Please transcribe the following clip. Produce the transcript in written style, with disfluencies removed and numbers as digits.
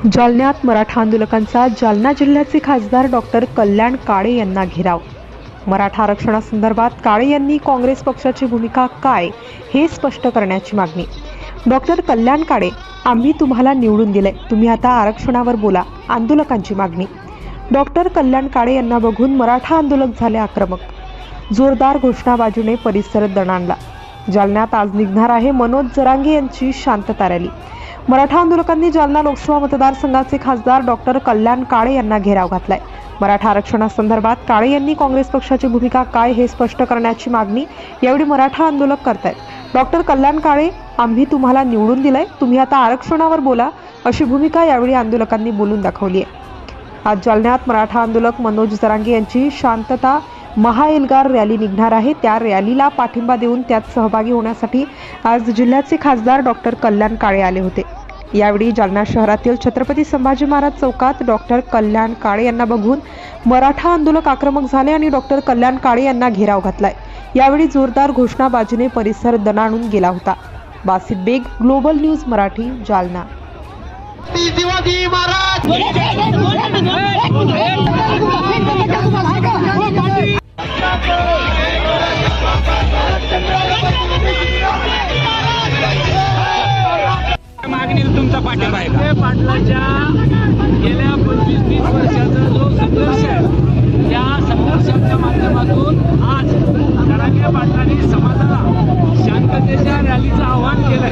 जालन्यात मराठा आंदोलकांचा जालना जिल्ह्याचे खासदार डॉक्टर कल्याण काळे यांना घेराव। मराठा आरक्षणासंदर्भात काळे यांनी काँग्रेस पक्षाची भूमिका काय हे स्पष्ट करण्याची मागणी। डॉक्टर कल्याण काळे, आम्ही तुम्हाला निवडून दिले, तुम्ही आता आरक्षणावर बोला, आंदोलकांची मागणी। डॉक्टर कल्याण काळे यांना बघून मराठा आंदोलक झाले आक्रमक। जोरदार घोषणाबाजीने परिसर दणाणला। जालन्यात आज निघणार आहे मनोज जरांगे यांची शांतता रॅली। मराठा आंदोलकांनी जालना लोकसभा मतदारसंघाचे खासदार डॉक्टर कल्याण काळे यांना घेराव घातलाय। मराठा आरक्षणासंदर्भात काळे यांनी काँग्रेस पक्षाची भूमिका काय हे स्पष्ट करण्याची मागणी यावेळी मराठा आंदोलक करतायत। डॉक्टर कल्याण काळे, आम्ही तुम्हाला निवडून दिलंय, तुम्ही आता आरक्षणावर बोला, अशी भूमिका यावेळी आंदोलकांनी बोलून दाखवली आहे। आज जालन्यात मराठा आंदोलक मनोज जरांगे यांची शांतता महाएल्गार रॅली निघणार आहे। त्या रॅलीला पाठिंबा देऊन त्यात सहभागी होण्यासाठी आज जिल्ह्याचे खासदार डॉक्टर कल्याण काळे आले होते। यावेळी जालना शहरातील छत्रपती संभाजी महाराज चौकात डॉक्टर कल्याण काळे यांना बघून मराठा आंदोलक आक्रमक झाले आणि डॉक्टर कल्याण काळे यांना घेराव घातलाय। यावेळी जोरदार घोषणाबाजीने परिसर दणाणून गेला होता। बासित बेग, ग्लोबल न्यूज मराठी, जालना। मागणीला तुमचा पाठिंबा आहे का? पाटलाच्या गेल्या 25-30 वर्षाचा जो संघर्ष आहे, त्या संघर्षाच्या माध्यमातून आज जरांगे पाटलांनी समाजाला शांततेच्या रॅलीचं आवाहन केलंय।